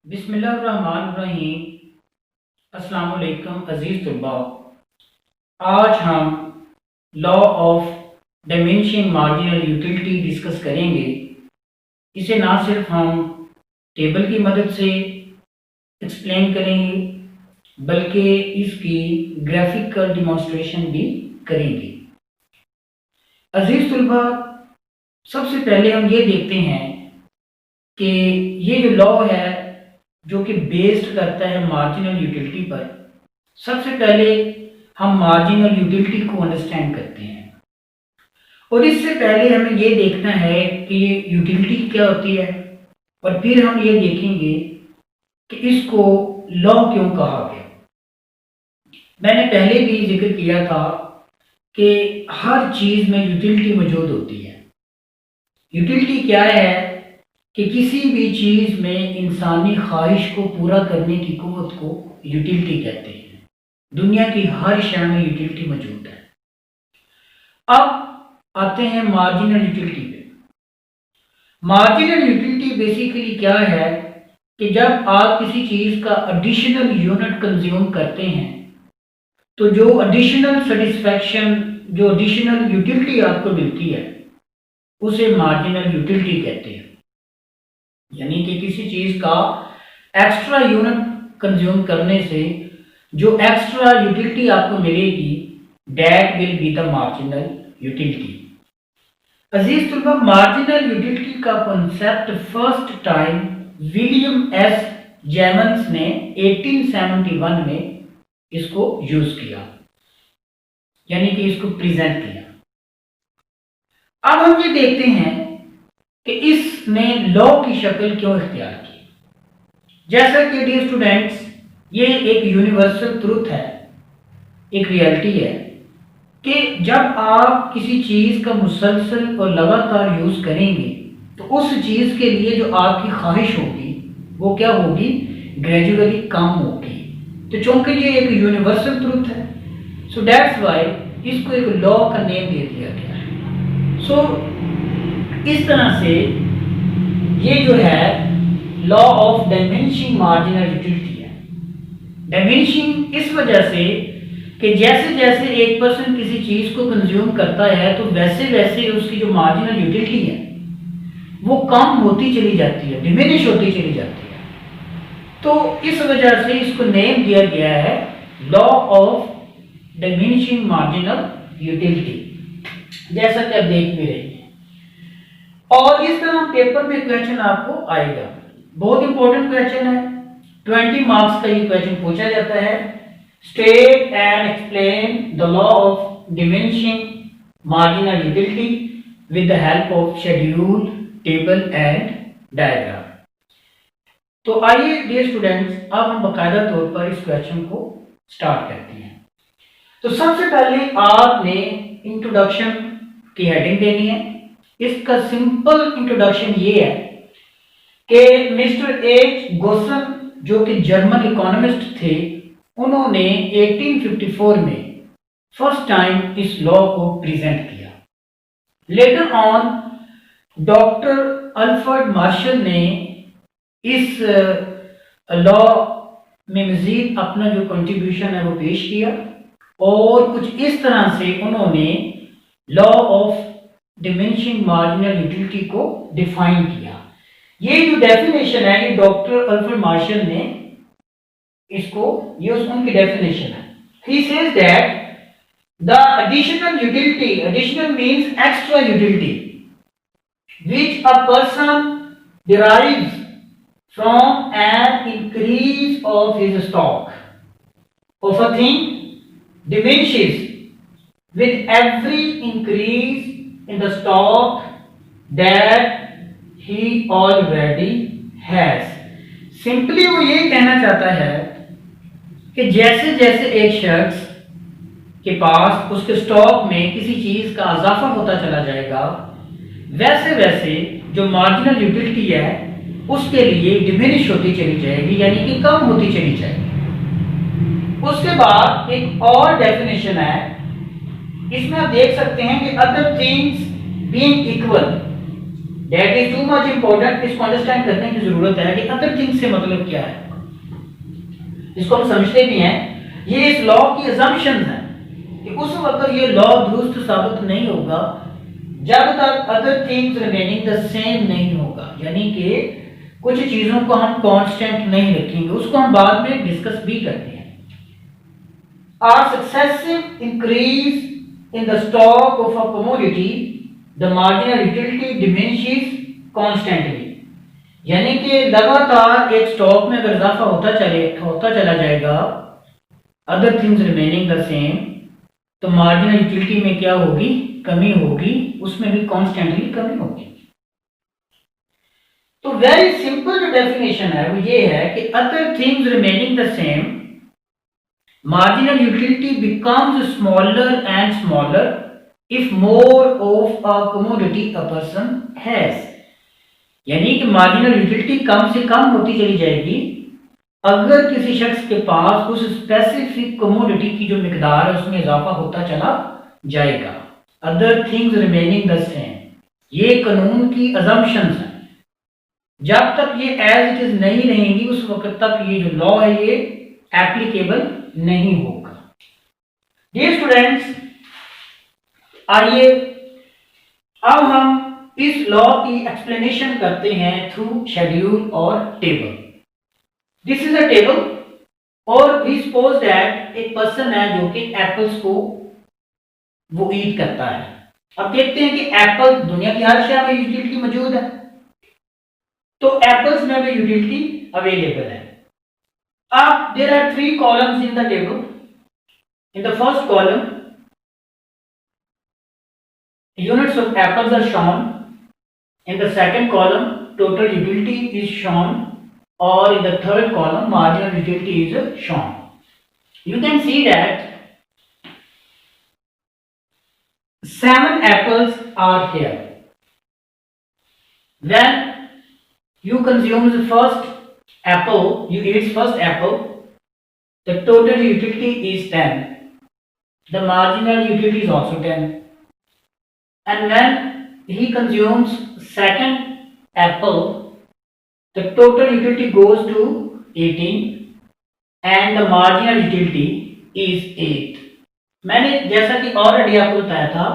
बिस्मिल्लाहिर्रहमानिर्रहीम। अस्सलाम वालेकुम अजीज़ तुल्बा। आज हम law of dimension marginal utility discuss करेंगे। इसे ना सिर्फ हम टेबल की मदद से एक्सप्लेन करेंगे बल्कि इसकी ग्राफिकल डिमॉन्स्ट्रेशन भी करेंगे। अजीज़ तुल्बा, सबसे पहले हम ये देखते हैं कि ये जो लॉ है जो कि बेस्ड करता है मार्जिनल यूटिलिटी पर। सबसे पहले हम मार्जिनल यूटिलिटी को अंडरस्टैंड करते हैं और इससे पहले हमें ये देखना है कि ये यूटिलिटी क्या होती है और फिर हम ये देखेंगे कि इसको लॉ क्यों कहा गया। मैंने पहले भी जिक्र किया था कि हर चीज़ में यूटिलिटी मौजूद होती है। यूटिलिटी क्या है कि किसी भी चीज़ में इंसानी ख्वाहिश को पूरा करने की कुव्वत को यूटिलिटी कहते हैं। दुनिया की हर शय में यूटिलिटी मौजूद है। अब आते हैं मार्जिनल यूटिलिटी पे। मार्जिनल यूटिलिटी बेसिकली क्या है कि जब आप किसी चीज़ का एडिशनल यूनिट कंज्यूम करते हैं तो जो एडिशनल सेटिस्फैक्शन, जो एडिशनल यूटिलिटी आपको मिलती है उसे मार्जिनल यूटिलिटी कहते हैं। यानी कि किसी चीज़ का एक्स्ट्रा यूनिट कंज्यूम करने से जो एक्स्ट्रा यूटिलिटी आपको मिलेगी that will be the marginal utility. अजीज तुल्बा, मार्जिनल यूटिलिटी का concept first time William S Jevons ने 1871 में इसको यूज किया, यानी कि इसको प्रेजेंट किया। अब हम ये देखते हैं कि इसने लॉ की शक्ल क्यों इख्तियार की। जैसा कि डियर स्टूडेंट्स, ये एक यूनिवर्सल ट्रुथ है, एक रियलिटी है कि जब आप किसी चीज़ का मुसलसल और लगातार यूज़ करेंगे तो उस चीज़ के लिए जो आपकी ख्वाहिश होगी वो क्या होगी, ग्रेजुअली कम होगी। तो चूंकि ये एक यूनिवर्सल ट्रुथ है, सो दैट्स वाई इसको एक लॉ का नेम दे दिया गया है। सो इस तरह से ये जो है लॉ ऑफ डायमेंशिंग मार्जिनल यूटिलिटी है। डायमेंशिंग इस वजह से कि जैसे जैसे एक पर्सन किसी चीज़ को कंज्यूम करता है तो वैसे वैसे उसकी जो मार्जिनल यूटिलिटी है वो कम होती चली जाती है, डिमिनिश होती चली जाती है। तो इस वजह से इसको नेम दिया गया है लॉ ऑफ डायमेंशिंग मार्जिनल यूटिलिटी, जैसा कि आप देख भी रहे हैं। और इस तरह पेपर में क्वेश्चन आपको आएगा, बहुत इंपॉर्टेंट क्वेश्चन है, 20 मार्क्स का ये क्वेश्चन पूछा जाता है। State and explain the law of diminishing marginal utility with the help of schedule, table and diagram. तो आइए डियर स्टूडेंट्स, अब हम बाकायदा तौर पर इस क्वेश्चन को स्टार्ट करते हैं। तो सबसे पहले आपने इंट्रोडक्शन की हेडिंग देनी है। इसका सिंपल इंट्रोडक्शन ये है कि मिस्टर एच गोसन, जो कि जर्मन इकोनॉमिस्ट थे, उन्होंने 1854 में फर्स्ट टाइम इस लॉ को प्रेजेंट किया। Later on doctor Alfred Marshall ने इस लॉ में मजीद अपना जो कंट्रीब्यूशन है वो पेश किया और कुछ इस तरह से उन्होंने law of diminishing marginal utility को डिफाइन किया। ये जो डेफिनेशन है ये डॉक्टर अल्फ्रेड मार्शल ने इसको, ये उनकी डेफिनेशन है। He says that the additional utility, additional means extra utility, which a person derives from an increase of his stock of a thing diminishes with every increase in the stock that he already has। Simply वो ये कहना चाहता है कि जैसे जैसे एक शख्स के पास उसके स्टॉक में किसी चीज का इजाफा होता चला जाएगा वैसे वैसे जो मार्जिनल यूटिलिटी है उसके लिए डिमिनिश होती चली जाएगी, यानी कि कम होती चली जाएगी। उसके बाद एक और डेफिनेशन है, इसमें आप देख सकते हैं कि other things being equal that is too much important. इसको अंडरस्टैंड करने की जरूरत है कि अदर थिंग्स से मतलब क्या है, इसको हम समझते भी हैं। ये इस लॉ की अजम्पशंस हैं कि उस वक्त ये लॉ दुरुस्त साबित नहीं होगा जब तक other things remaining the same नहीं होगा, यानी कि कुछ चीजों को हम कांस्टेंट नहीं रखेंगे, उसको हम बाद में डिस्कस भी करते हैं। Are successive increase in the stock of a commodity, the marginal utility diminishes constantly। यानी कि लगातार एक स्टॉक में अगर इजाफा होता चला जाएगा, other things remaining the same, तो मार्जिनल यूटिलिटी में क्या होगी, कमी होगी, उसमें भी कॉन्स्टेंटली कमी होगी। तो वेरी सिंपल जो डेफिनेशन है वो ये है कि other things remaining the same, marginal utility becomes smaller and smaller if more of a commodity a person has। यानी कि marginal utility कम से कम होती चली जाएगी अगर किसी शख्स के पास उस स्पेसिफिक कमोडिटी की जो मिकदार है उसमें इजाफा होता चला जाएगा। Other things remaining the same, ये कानून की अजम्पशंस हैं। जब तक ये एज इट इज नहीं रहेंगी उस वक्त तक ये जो लॉ है ये एप्लीकेबल नहीं होगा। डियर स्टूडेंट्स, आइए अब हम इस लॉ की एक्सप्लेनेशन करते हैं थ्रू शेड्यूल और table. This is a table और वी सपोज दैट एक पर्सन है जो कि एप्पल्स को वो ईट करता है। अब देखते हैं कि एप्पल दुनिया की हर शहर में यूटिलिटी मौजूद है, तो एप्पल्स में भी यूटिलिटी अवेलेबल है। Up there are three columns in the table. In the first column, units of apples are shown. In the second column, total utility is shown, or in the third column, marginal utility is shown. You can see that 7 apples are here. When you consume the first apple, you eat first apple, the total utility is 10, the marginal utility is also 10, and when he consumes second apple, the total utility goes to 18 and the marginal utility is 8। मैंने जैसा कि already आपको बताया था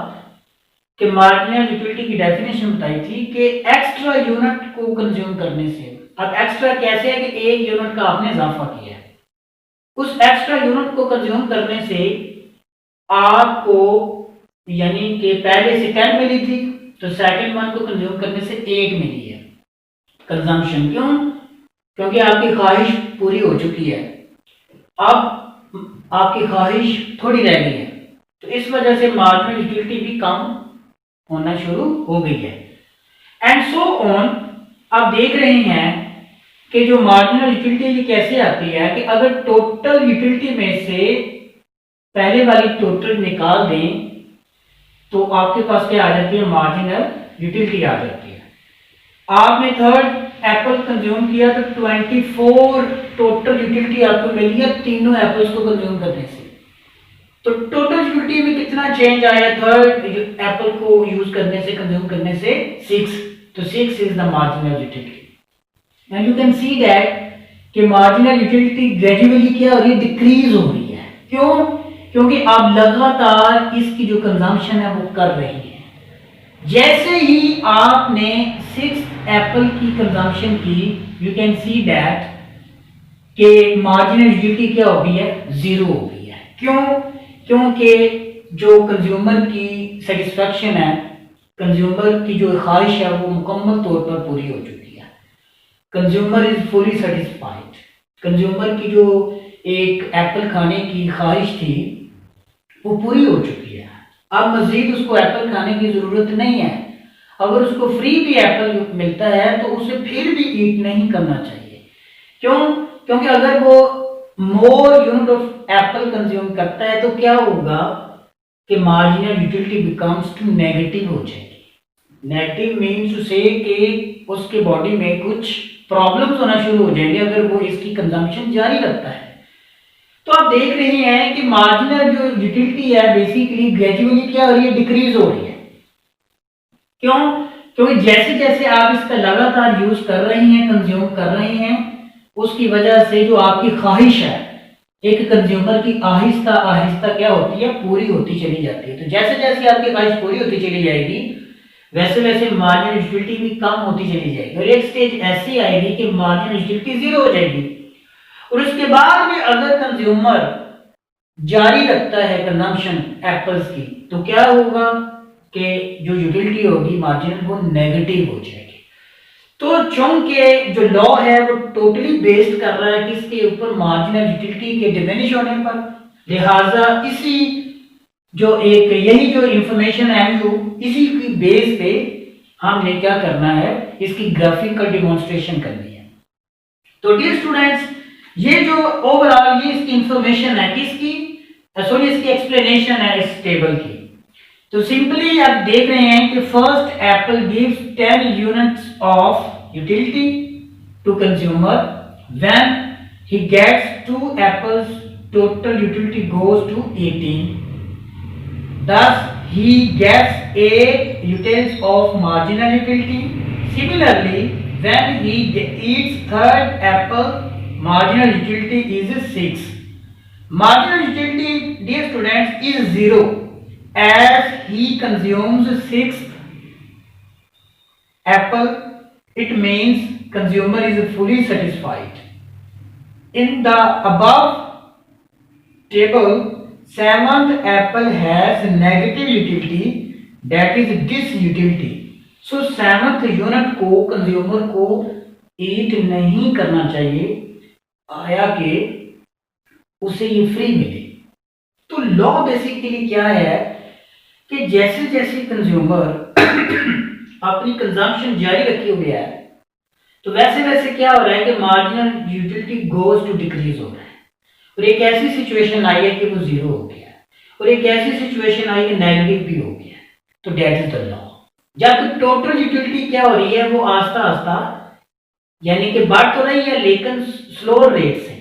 कि marginal utility की definition बताई थी कि एक्स्ट्रा यूनिट को कंज्यूम करने से। अब एक्स्ट्रा कैसे है कि एक यूनिट का आपने इजाफा किया है, उस एक्स्ट्रा यूनिट को कंज्यूम करने से आपको यानी कि पहले से 10 मिली थी तो सेकंड वन को कंज्यूम करने से 8 मिली है कंजम्पशन। क्यों? क्योंकि आपकी ख्वाहिश पूरी हो चुकी है, अब आपकी ख्वाहिश थोड़ी रह गई है, तो इस वजह से मार्जिनल यूटिलिटी भी कम होना शुरू हो गई है एंड सो ऑन। आप देख रहे हैं कि जो मार्जिनल यूटिलिटी कैसे आती है कि अगर टोटल यूटिलिटी में से पहले वाली टोटल निकाल दें तो आपके पास क्या आ जाती है, मार्जिनल यूटिलिटी आ जाती है। आपने थर्ड एप्पल कंज्यूम किया तो 24 टोटल यूटिलिटी आपको मिली है तीनों एप्पल्स को कंज्यूम करने से। तो टोटल यूटिलिटी में कितना चेंज आया थर्ड एप्पल को यूज करने से, कंज्यूम करने से 6, तो 6 is the marginal utility. And you can see that कि मार्जिनल यूटिलिटी ग्रेजुअली क्या हो रही है, डिक्रीज हो रही है। क्यों? क्योंकि आप लगातार इसकी जो कंजम्पशन है वो कर रही है। जैसे ही आपने 6 एप्पल की कंजम्पशन की, यू कैन सी दैट कि मार्जिनल यूटिलिटी क्या हो गई है, 0 हो गई है। क्यों? क्योंकि जो कंज्यूमर की सेटिस्फैक्शन है, कंज्यूमर की जो ख्वाहिश है वो मुकम्मल तौर पर पूरी हो चुकी है। Consumer is fully satisfied. Consumer की जो एक एप्पल खाने की ख्वाहिश थी वो पूरी हो चुकी है। अब मजीद उसको एप्पल खाने की जरूरत नहीं है। अगर उसको फ्री भी एप्पल मिलता है तो उसे फिर भी ईट नहीं करना चाहिए। क्यों? क्योंकि अगर वो more unit of apple consume करता है तो क्या होगा कि marginal utility becomes to negative हो जाएगी। नेगेटिव मीन्स टू से कि उसके बॉडी में कुछ प्रॉब्लम्स होना शुरू हो जाएंगे अगर वो इसकी कंजम्पशन जारी रखता है। तो आप देख रहे हैं कि मार्जिनल जो यूटिलिटी है बेसिकली ग्रेजुअली क्या हो रही है, डिक्रीज हो रही है। क्यों? क्योंकि जैसे जैसे आप इसका लगातार यूज कर रहे हैं, कंज्यूम कर रहे हैं, उसकी वजह से जो आपकी ख्वाहिश है एक कंज्यूमर की आहिस्ता आहिस्ता क्या होती है, पूरी होती चली जाती है। तो जैसे जैसे आपकी ख्वाहिश पूरी होती चली जाएगी वैसे वैसे मार्जिनल यूटिलिटी भी कम होती चली जाएगी और एक स्टेज ऐसी आएगी कि मार्जिनल यूटिलिटी जीरो हो जाएगी। और उसके बाद में अगर कंज्यूमर जारी रखता है कंजम्पशन एप्पल्स की तो क्या होगा कि जो यूटिलिटी होगी मार्जिनल वो नेगेटिव हो जाएगी। तो चूंकि जो लॉ है वो टोटली बेस्ड कर रहा है किसके ऊपर, मार्जिनल यूटिलिटी के डिमिनिश होने पर, लिहाजा इसी जो एक यही जो इंफॉर्मेशन है इसी की बेस पे हमने क्या करना है, इसकी ग्राफिकल डेमोन्स्ट्रेशन करनी है। तो डियर स्टूडेंट्स, ये जो ओवरऑल ये इसकी इंफॉर्मेशन है किसकी, सॉरी इसकी एक्सप्लेनेशन है इस टेबल की। तो सिंपली आप देख रहे हैं कि first apple gives 10 units of utility to consumer, when he gets 2 apples total utility goes to 18, thus he gets 8 utils of marginal utility. Similarly, when he eats third apple, marginal utility is 6. Marginal utility, dear students, is 0 as he consumes 6th apple. It means consumer is fully satisfied. In the above table, 7th apple has negative utility, that is disutility. So 7th unit को consumer को ईट नहीं करना चाहिए, आया कि उसे ये free मिले। तो लॉ बेसिकली क्या है कि जैसे जैसे कंज्यूमर अपनी कंजम्पशन जारी रखी हुई है तो वैसे वैसे क्या हो रहा है कि marginal utility goes to decrease हो रहा है और एक ऐसी सिचुएशन आई है कि वो जीरो हो गया और एक ऐसी सिचुएशन आई है नेगेटिव भी हो गया। तो दैट इज द लॉ। जब टोटल यूटिलिटी क्या हो रही है वो आस्ता आस्ता यानी कि बढ़ तो रही है लेकिन स्लो रेट से,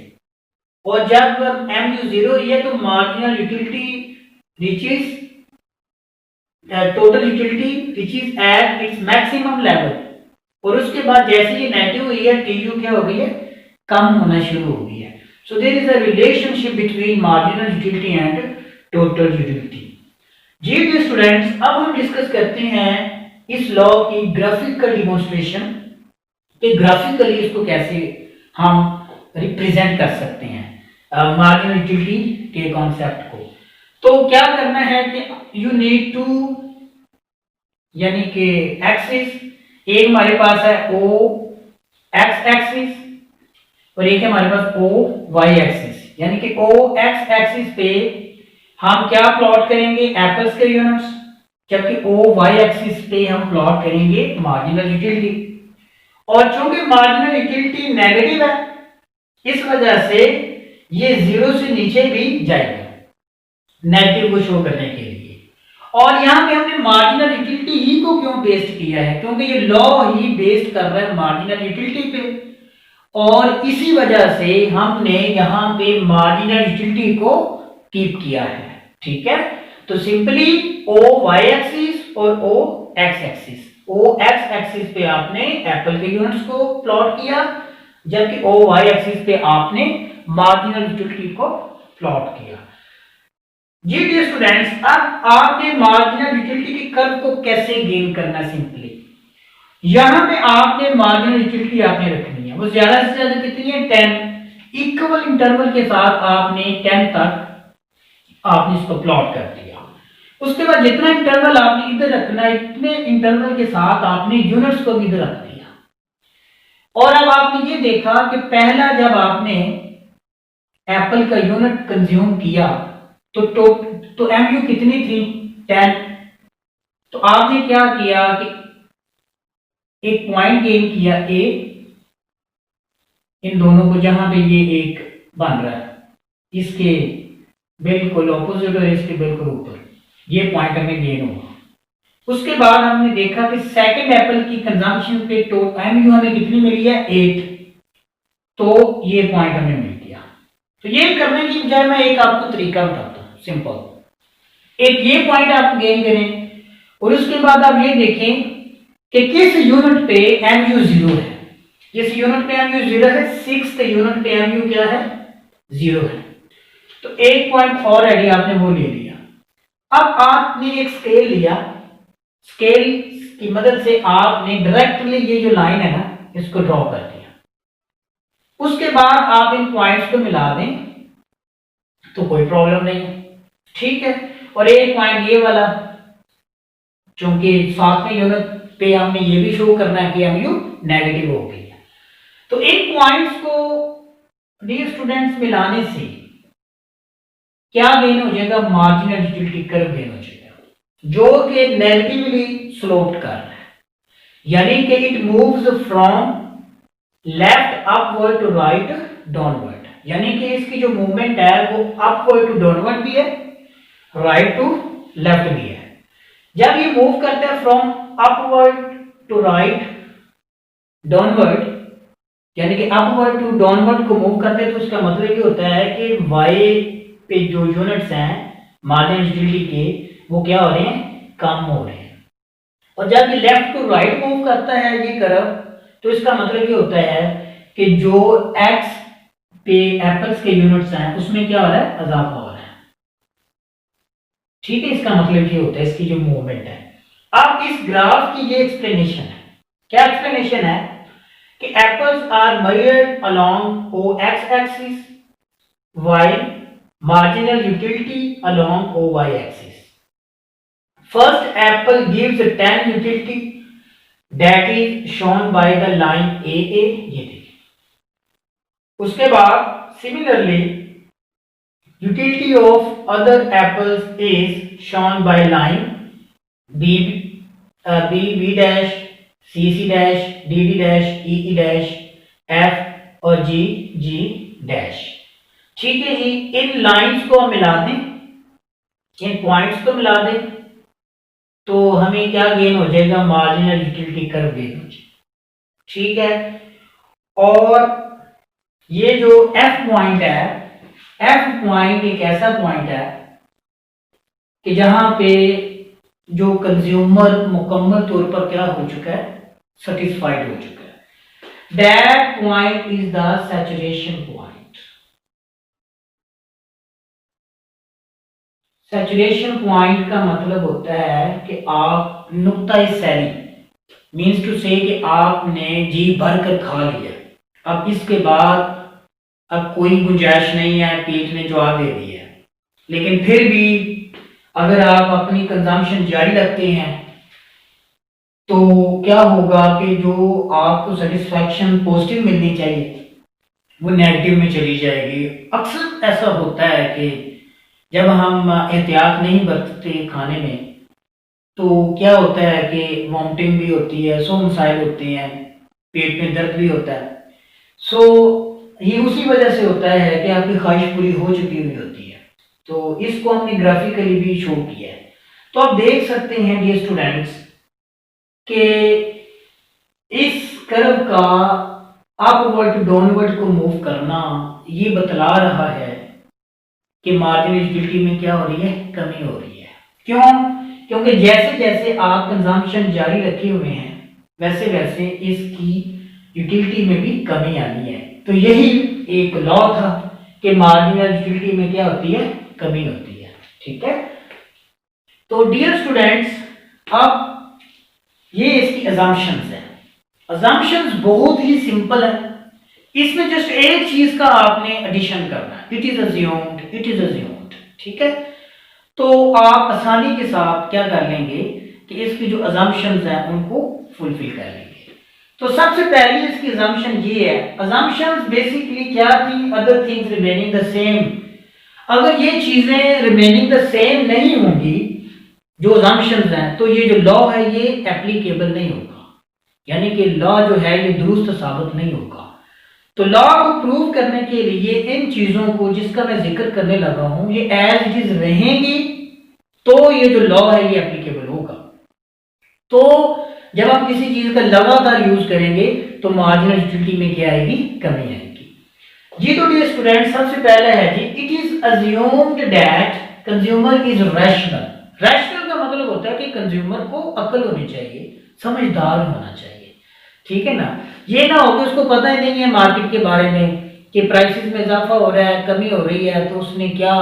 और जब एमयू जीरो रही है तो marginal utility reaches total utility reaches at its maximum level, और उसके बाद जैसे ये नेगेटिव हुई है टीयू क्या हो गई है, कम होना शुरू हो गई है। So there is a relationship between marginal utility and total utility. जी डियर स्टूडेंट्स, अब हम डिस्कस करते हैं इस लॉ की ग्राफिकल डिमोन्स्ट्रेशन कि ग्राफिकली इसको कैसे हम रिप्रेजेंट कर सकते हैं मार्जिनल यूटिलिटी के कॉन्सेप्ट को। तो क्या करना है कि यू नीड टू यानी कि एक्सिस, एक हमारे पास है ओ एक्स एक्सिस और एक है हमारे पास ओ वाई एक्सिस, यानी कि ओ एक्स एक्सिस पे हम क्या प्लॉट करेंगे, एप्पल्स के यूनिट्स, जबकि ओ वाई एक्सिस पे हम प्लॉट करेंगे मार्जिनल यूटिलिटी। और चूंकि मार्जिनल यूटिलिटी नेगेटिव है इस वजह से ये जीरो से नीचे भी जाएगा नेगेटिव को शो करने के लिए। और यहां पे हमने मार्जिनल यूटिलिटी ही को क्यों बेस्ड किया है, क्योंकि ये लॉ ही बेस्ड कर रहा है मार्जिनल यूटिलिटी पे, और इसी वजह से हमने यहां पे मार्जिनल यूटिलिटी को कीप किया है। ठीक है, तो सिंपली ओ वाई एक्सिस और ओ एक्स एक्सिस, ओ एक्स एक्सिस पे आपने एप्पल के यूनिट्स को प्लॉट किया, जबकि ओ वाई एक्सिस पे आपने मार्जिनल यूटिलिटी को प्लॉट किया। जी डियर स्टूडेंट्स, अब आपने मार्जिनल यूटिलिटी की कर्व को कैसे गेन करना, सिंपली यहां पे आपने मार्जिनल यूटिलिटी आपने रखनी है, वो ज्यादा से ज्यादा कितनी है 10, इक्वल इंटरवल के साथ आपने 10 तक आपने इसको प्लॉट कर दिया। उसके बाद जितना इंटरवल आपने इधर रखना है इतने इंटरवल के साथ आपने यूनिट्स को भी इधर रख दिया। और अब आपने ये देखा कि पहला जब आपने एप्पल का यूनिट कंज्यूम किया तो एमयू कितनी थी 10, तो आपने क्या किया कि एक पॉइंट गेन किया ए, इन दोनों को जहां पे ये एक बन रहा है इसके बिल्कुल ऑपोजिट और इसके बिल्कुल ऊपर ये पॉइंट हमें गेन हुआ। उसके बाद हमने देखा कि सेकंड एप्पल की कंजम्पशन पे एमयू हमें कितनी मिली है 8, तो ये पॉइंट हमें मिल गया। तो ये करने की बजाय मैं एक आपको तरीका बताता हूं सिंपल। एक ये पॉइंट आप गेन करें और उसके बाद आप ये देखें कि किस यूनिट पे MU 0 है। जिस यूनिट पे MU 0 है, 6th यूनिट पे MU क्या है, 0 है। तो एक पॉइंट ऑलरेडी आपने वो ले लिया। अब आपने एक स्केल लिया, स्केल की मदद से आपने डायरेक्टली ये जो लाइन है ना, इसको ड्रॉ कर दिया। उसके बाद आप इन पॉइंट्स को मिला दें तो कोई प्रॉब्लम नहीं है, ठीक है। और एक पॉइंट ये वाला, क्योंकि 7वें यूनिट पे हमने ये भी शो करना है कि MU नेगेटिव हो गई है। तो इन पॉइंट्स को डियर स्टूडेंट्स मिलाने से क्या गेन हो जाएगा, मार्जिनल यूटिलिटी कर्व गेन हो जाएगा, जो कि नेगेटिवली स्लोप्ड कर रहा है, यानी कि it moves from left upward to right downward, यानी कि इसकी जो मूवमेंट है वो अपवर्ड टू डाउनवर्ड भी है, राइट टू लेफ्ट भी है। जब ये मूव करता है from upward to right downward, यानी कि अपवर्ड टू डाउनवर्ड को मूव करते हैं, तो इसका मतलब ये होता है कि वाई पे जो यूनिट्स हैं मार्जिनल यूटिलिटी के, वो क्या हो रहे हैं, कम हो रहे हैं। और जब ये लेफ्ट टू राइट मूव करता है ये कर्व, तो इसका मतलब ये होता है कि जो एक्स पे एप्पल्स के यूनिट्स हैं उसमें क्या हो रहा है, इजाफा हो रहा है, ठीक है। इसका मतलब ये होता है इसकी जो मूवमेंट है। अब इस ग्राफ की ये एक्सप्लेनेशन है, क्या एक्सप्लेनेशन है कि apples are measured along O X axis while marginal utility along OY axis. First apple gives 10 utility that is shown by the line AA, ये देखिए। उसके बाद similarly utility of other apples is shown by line B B dash, CC dash, DD dash, EE dash, F और G dash, ठीक है जी। इन lines को हम मिला दें, इन पॉइंट्स को मिला दें, तो हमें क्या गेन हो जाएगा, मार्जिनल यूटिलिटी कर्व गेन हो जाएगा, ठीक है। और ये जो F पॉइंट है, F पॉइंट एक ऐसा पॉइंट है कि जहां पे जो कंज्यूमर मुकम्मल तौर पर क्या हो चुका है, सेटिस्फाइड हो चुका है। That point is the saturation point. Saturation point का मतलब होता है कि आप नुक्ता सैरी, मीन्स टू से कि आपने जी भर कर खा लिया, अब इसके बाद अब कोई गुंजाइश नहीं है, पेट ने जवाब दे दिया है। लेकिन फिर भी अगर आप अपनी कंजम्पशन जारी रखते हैं तो क्या होगा कि जो आपको सेटिस्फैक्शन पॉजिटिव मिलनी चाहिए वो नेगेटिव में चली जाएगी। अक्सर ऐसा होता है कि जब हम एहतियात नहीं बरतते खाने में तो क्या होता है कि वॉमिटिंग भी होती है, सो मसाइल होते हैं, पेट में दर्द भी होता है। सो ये उसी वजह से होता है कि आपकी ख्वाहिश पूरी हो चुकी हुई होती है। तो इसको हमने ग्राफिकली भी शो किया है। तो आप देख सकते हैं डियर स्टूडेंट्स कि इस कर्व का अपवर्ड टू डाउनवर्ड को मूव करना ये बतला रहा है कि मार्जिनल यूटिलिटी में क्या हो रही है, कमी हो रही है। क्यों? क्योंकि जैसे जैसे आप कंजम्पशन जारी रखे हुए हैं वैसे वैसे इसकी यूटिलिटी में भी कमी आनी है। तो यही एक लॉ था कि मार्जिनल यूटिलिटी में क्या होती है, कमी होती है, ठीक है। तो डियर स्टूडेंट्स, अब ये इसकी अजम्पशंस है। अजम्पशंस बहुत ही सिंपल है, इसमें जस्ट एक चीज का आपने एडिशन करना है, it is assumed, it is assumed, ठीक है। तो आप आसानी के साथ क्या कर लेंगे कि इसकी जो अजम्पशंस हैं उनको फुलफिल कर लेंगे। तो सबसे पहली इसकी अजम्पशन ये है, अजम्पशंस बेसिकली क्या थी, other things remaining the same. अगर ये चीजें रिमेनिंग द सेम नहीं होंगी जो अजम्पशंस हैं, तो ये जो लॉ है ये एप्लीकेबल नहीं होगा, यानी कि लॉ जो है ये दुरुस्त साबित नहीं होगा। तो लॉ को प्रूव करने के लिए इन चीजों को जिसका मैं जिक्र करने लगा हूं ये एज इट इज रहेंगी, तो ये जो लॉ है ये एप्लीकेबल होगा। तो जब आप किसी चीज का लगातार यूज करेंगे तो मार्जिनल यूटिलिटी में क्या आएगी, कमी आएगी। जी तो डियर स्टूडेंट, सबसे पहले है जी, it is assumed that consumer is rational. Rational का मतलब होता है कि कंज्यूमर को अक्ल होनी चाहिए, समझदार होना चाहिए, ठीक है ना। ये ना हो कि उसको पता ही नहीं है मार्केट के बारे में कि प्राइसेस में इजाफा हो रहा है, कमी हो रही है, तो उसने क्या,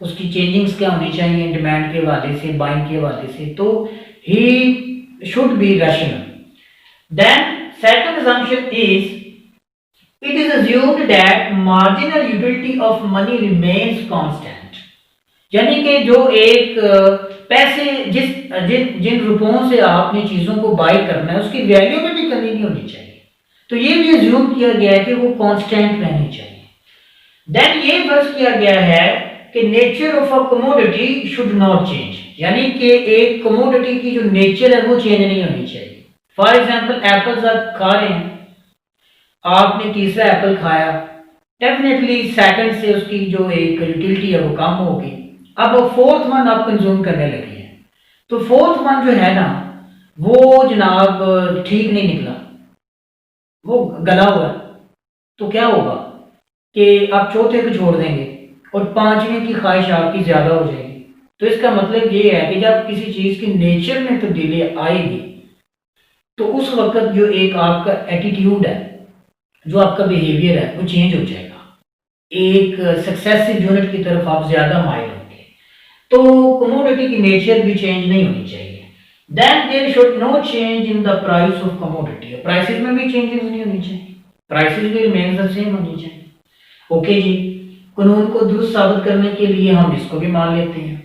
उसकी चेंजिंग्स क्या होनी चाहिए डिमांड के हवाले से, बाइंग के हवाले से, तो he should be rational. Then second assumption is it is assumed that marginal utility of money remains constant, यानी कि जो एक पैसे जिन रुपयों से आपने चीजों को बाय करना है उसकी वैल्यू में भी कमी नहीं होनी चाहिए, तो ये भी अज्यूम किया गया है कि वो कांस्टेंट रहनी चाहिए। देन ये फर्ज किया गया है कि nature of a commodity should not change, यानी कि एक कमोडिटी की जो नेचर है वो चेंज नहीं होनी चाहिए। फॉर एग्जाम्पल एप्पल्स आप खा रहे हैं, आपने तीसरा एप्पल खाया, डेफिनेटली सेकंड से उसकी जो एक यूटिलिटी है वो कम होगी, अब फोर्थ वन आप कंज्यूम करने लगे हैं, तो फोर्थ वन जो है ना वो जनाब ठीक नहीं निकला, वो गला हुआ है, तो क्या होगा कि आप चौथे को छोड़ देंगे और पांचवें की ख्वाहिश आपकी ज्यादा हो जाएगी। तो इसका मतलब ये है कि जब किसी चीज की नेचर में तब्दीली आएगी तो उस वक्त जो एक आपका एटीट्यूड है, जो आपका बिहेवियर है वो चेंज हो जाएगा, एक सक्सेसिव यूनिट की तरफ आप ज्यादा माइल होंगे। तो कमोडिटी की नेचर भी चेंज नहीं होनी चाहिए। Then there should no change in the price of commodity, prices में भी चेंजेस नहीं होनी चाहिए, प्राइसेस भी रिमेन द सेम होनी चाहिए। ओके जी, कानून को दुरुस्त साबित करने के लिए हम इसको भी मान लेते हैं।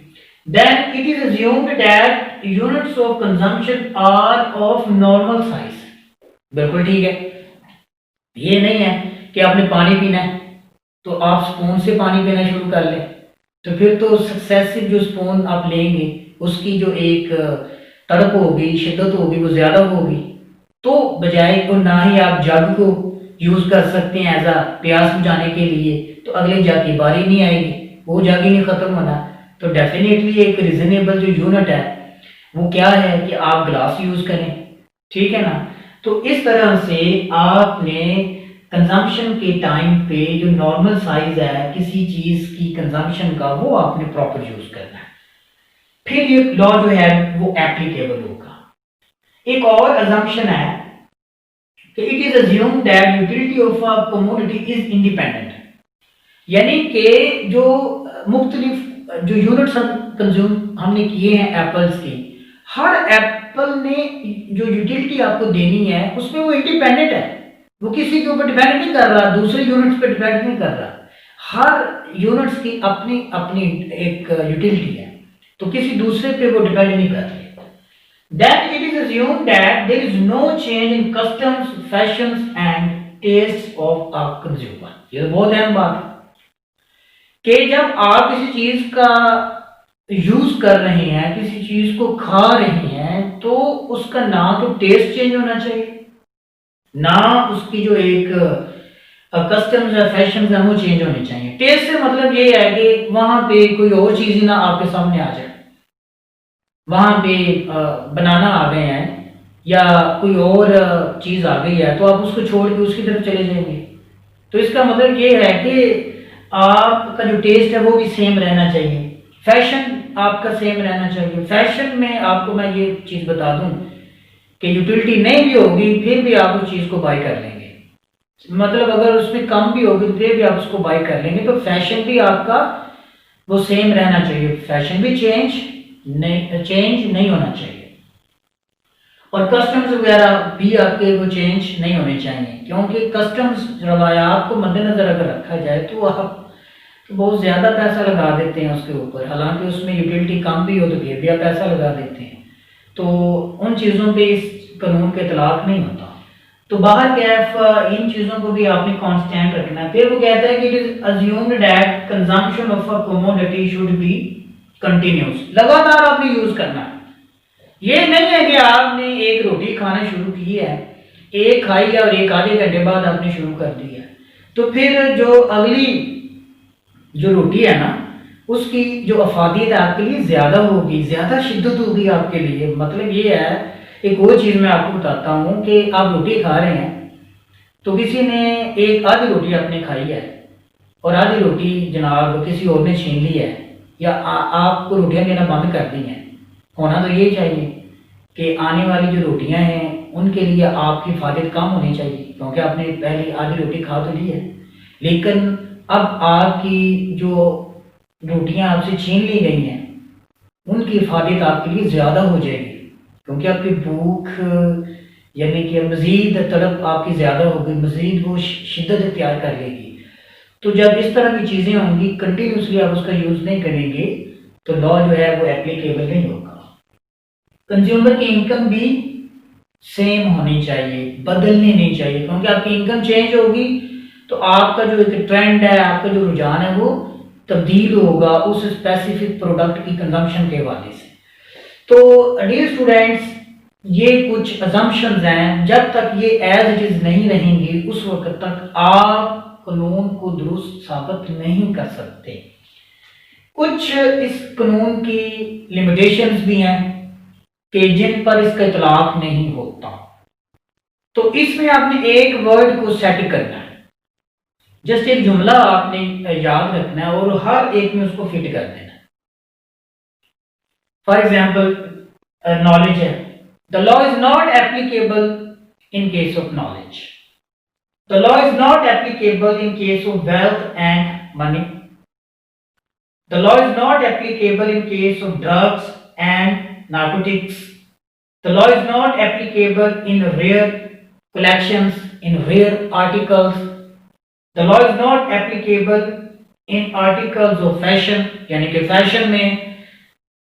Then it is assumed that units of consumption are of normal size, बिल्कुल ठीक है। ये नहीं है कि आपने पानी पीना है तो आप स्पून से पानी पीना शुरू कर लें, तो फिर तो सक्सेसिव जो स्पून आप लेंगे उसकी जो एक तड़प होगी, शिद्दत होगी, वो ज्यादा होगी, तो बजाय तो ना ही आप जग को यूज कर सकते हैं एज आ प्यास बुझाने के लिए, तो अगले जग की बारी नहीं आएगी, वो जग ही नहीं खत्म होना। तो डेफिनेटली एक रीजनेबल जो यूनिट है वो क्या है कि आप ग्लास यूज करें, ठीक है ना। तो इस तरह से आपने कंजम्पशन के टाइम पे जो नॉर्मल साइज है किसी चीज की कंजम्पशन का वो आपने प्रॉपर यूज करना है, फिर ये लॉ जो है वो एप्लीकेबल होगा। एक और अजम्पशन है कि it is assumed that utility of a commodity is independent, यानी कि जो मुख्तलिफ जो यूनिट्स हम कंज्यूम हमने किए हैं एप्पल्स की, हर एप्पल ने जो यूटिलिटी आपको देनी है उसमें वो इंडिपेंडेंट है, वो किसी के ऊपर डिपेंड नहीं कर रहा, दूसरे यूनिट्स पे डिपेंड नहीं कर रहा, हर यूनिट्स की अपनी अपनी एक यूटिलिटी है, तो किसी दूसरे पे वो डिपेंड नहीं कर रहे। Then it is assumed that there is no change in customs, fashions and tastes of a consumer। ये तो बहुत अहम बात है कि जब आप किसी चीज का यूज कर रहे हैं, किसी चीज को खा रहे हैं, तो उसका ना तो टेस्ट चेंज होना चाहिए, ना उसकी जो एक कस्टम्स या फैशन है वो चेंज होने चाहिए। टेस्ट से मतलब ये है कि वहां पे कोई और चीज ही ना आपके सामने आ जाए, वहां पे बनाना आ गए हैं या कोई और चीज आ गई है तो आप उसको छोड़ के उसकी तरफ चले जाएंगे। तो इसका मतलब ये है कि आपका जो टेस्ट है वो भी सेम रहना चाहिए, फैशन आपका सेम रहना चाहिए। फैशन में आपको मैं ये चीज बता दूं कि यूटिलिटी नहीं भी होगी फिर भी आप उस चीज को बाय कर लेंगे, मतलब अगर उसमें कम भी होगी तो फिर भी आप उसको बाय कर लेंगे। तो फैशन भी आपका वो सेम रहना चाहिए, फैशन भी चेंज नहीं होना चाहिए, और कस्टम्स वगैरह भी आपके वो चेंज नहीं होने चाहिए, क्योंकि कस्टम्स रवायात को मद्देनजर अगर रखा जाए तो आप तो बहुत ज्यादा पैसा लगा देते हैं उसके ऊपर, हालांकि उसमें यूटिलिटी कम भी हो तो फिर भी आप पैसा लगा देते हैं, तो उन चीजों पे इस कानून के इतलाक नहीं होता। तो बाहर कैफ इन चीजों को भी आपने कांस्टेंट रखना है। फिर वो कहता है कि it is assumed that consumption of a commodity should be continuous, लगातार आपने यूज करना है। ये नहीं है कि आपने एक रोटी खाना शुरू की है, एक खाई है और एक आधे घंटे बाद आपने शुरू कर दी है, तो फिर जो अगली जो रोटी है ना उसकी जो अफादियत आपके लिए ज्यादा होगी, ज्यादा शिद्दत होगी आपके लिए। मतलब ये है, एक और चीज मैं आपको बताता हूँ कि आप रोटी खा रहे हैं तो किसी ने एक आधी रोटी आपने खाई है और आधी रोटी जनाब किसी और ने छीन ली है, या आपको रोटियां देना बंद कर दी हैं, होना तो ये चाहिए कि आने वाली जो रोटियां हैं उनके लिए आपकी हिफाजत कम होनी चाहिए, क्योंकि आपने पहले आधी रोटी खा तो ली है, लेकिन अब आपकी जो रोटियां आपसे छीन ली गई हैं उनकी हिफाजत आपके लिए ज़्यादा हो जाएगी, क्योंकि आपकी भूख यानी कि मज़ीद तड़प आपकी ज़्यादा होगी, मज़ीद वो शिद्दत इख्तियार कर लेगी। तो जब इस तरह की चीज़ें होंगी, कंटिन्यूसली आप उसका यूज़ नहीं करेंगे तो लॉ जो है वो एप्लीकेबल नहीं होगा। कंज्यूमर की इनकम भी सेम होनी चाहिए, बदलनी नहीं चाहिए, क्योंकि आपकी इनकम चेंज होगी तो आपका जो एक ट्रेंड है, आपका जो रुझान है वो तब्दील होगा उस स्पेसिफिक प्रोडक्ट की कंजम्पशन के हवाले से। तो डियर स्टूडेंट्स, ये कुछ अजम्पशंस हैं, जब तक ये एज इट इज नहीं रहेंगी उस वक्त तक आप कानून को दुरुस्त साबित नहीं कर सकते। कुछ इस कानून की लिमिटेशंस भी हैं कि जिन पर इसका इतलाक नहीं होता। तो इसमें आपने एक वर्ड को सेट करना है, जस्ट एक जुमला आपने याद रखना है और हर एक में उसको फिट कर देना है। फॉर एग्जाम्पल नॉलेज है, the law is not applicable in case of knowledge, the law is not applicable in case of wealth and money, the law is not applicable in case of drugs and narcotics, the law is not applicable in rare collections, in rare articles, the law is not applicable in articles of fashion, यानी कि fashion में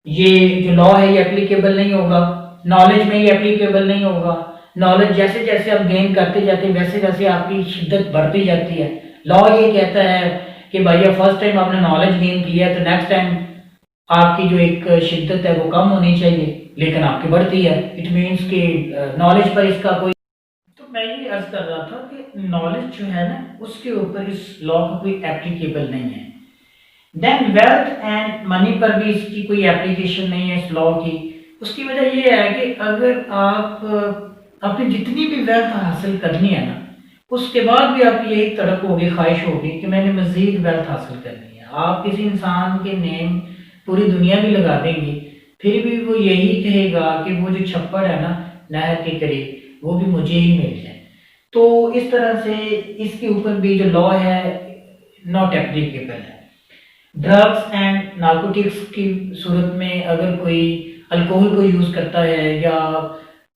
ये जो law है ये applicable नहीं होगा, knowledge में ये एप्लीकेबल नहीं होगा। नॉलेज जैसे जैसे आप गेन करते जाते हैं वैसे वैसे आपकी शिद्दत बढ़ती जाती है। लॉ ये कहता है कि भाई फर्स्ट टाइम आपने नॉलेज गेन किया तो नेक्स्ट टाइम आपकी जो एक शिद्दत है वो कम होनी चाहिए, लेकिन आपकी बढ़ती है। इट मीन्स कि नॉलेज पर इसका कोई, तो मैं ये अर्ज कर रहा था कि नॉलेज जो है ना उसके ऊपर इस लॉ का कोई एप्लीकेबल नहीं है। देन वेल्थ एंड मनी पर भी इसकी कोई एप्लीकेशन नहीं है इस लॉ की। उसकी वजह ये है कि अगर आप अपनी जितनी भी वेल्थ हासिल करनी है ना उसके बाद भी आपकी यही तड़प होगी, ख्वाहिश होगी कि मैंने मजीद वेल्थ हासिल करनी है। आप किसी इंसान के नेम पूरी दुनिया भी लगा देंगे फिर भी वो यही कहेगा कि वो जो छप्पड़ है ना नहर के करीब वो भी मुझे ही मिल जाए। तो इस तरह से इसके ऊपर भी जो लॉ है नॉट एप्लीकेबल है। ड्रग्स एंड नार्कोटिक्स की सूरत में अगर कोई अल्कोहल को यूज़ करता है या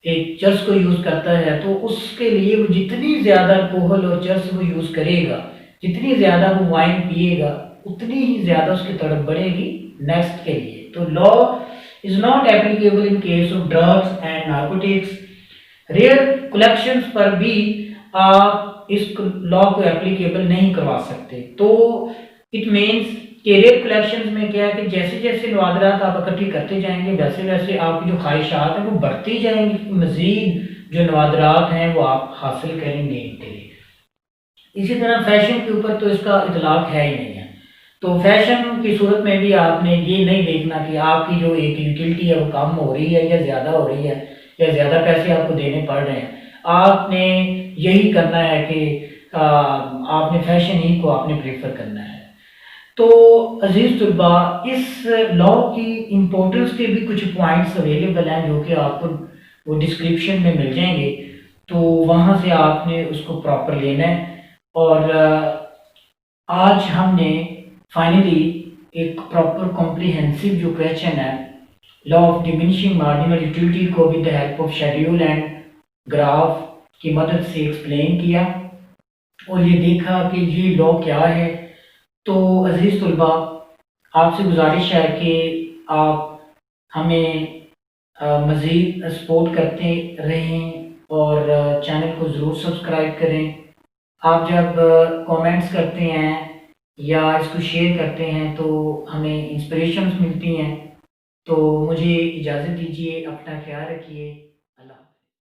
एक चर्स को यूज़ करता है तो उसके लिए वो जितनी ज़्यादा अल्कोहल और चर्स वो यूज़ करेगा, जितनी ज़्यादा वो वाइन पिएगा उतनी ही ज़्यादा उसकी तड़प बढ़ेगी नेक्स्ट के लिए। तो law is not applicable in case of drugs and narcotics. Rare collections पर भी आप इस लॉ को एप्लीकेबल नहीं करवा सकते। तो इट मीन्स कि रेयर कलेक्शंस में क्या है कि जैसे जैसे नवादरात आप इकट्ठी करते जाएंगे वैसे वैसे आपकी जो ख्वाहिशात हैं वो बढ़ती जाएंगी, मजीद जो नवादरात हैं वो आप हासिल करेंगे इनके लिए। इसी तरह फैशन के ऊपर तो इसका इतलाक है ही नहीं है। तो फैशन की सूरत में भी आपने ये नहीं देखना कि आपकी जो एक यूटिलिटी है वो कम हो रही है या ज़्यादा हो रही है या ज़्यादा पैसे आपको देने पड़ रहे हैं। आपने यही करना है कि आपने फैशन ही को आपने प्रेफर करना है। तो अजीज़ तुलबा, इस लॉ की इम्पोर्टेंस के भी कुछ पॉइंट्स अवेलेबल हैं जो कि आपको वो डिस्क्रिप्शन में मिल जाएंगे, तो वहाँ से आपने उसको प्रॉपर लेना है। और आज हमने फाइनली एक प्रॉपर कॉम्प्रिहेंसिव जो क्वेश्चन है law of diminishing marginal utility को with the help of schedule and graph की मदद से एक्सप्लेन किया और ये देखा कि ये लॉ क्या है। तो अजीज़ तुलबा, आपसे गुजारिश है कि आप हमें मज़ीद सपोर्ट करते रहें और चैनल को ज़रूर सब्सक्राइब करें। आप जब कमेंट्स करते हैं या इसको शेयर करते हैं तो हमें इंस्पिरेशंस मिलती हैं। तो मुझे इजाज़त दीजिए, अपना ख्याल रखिए।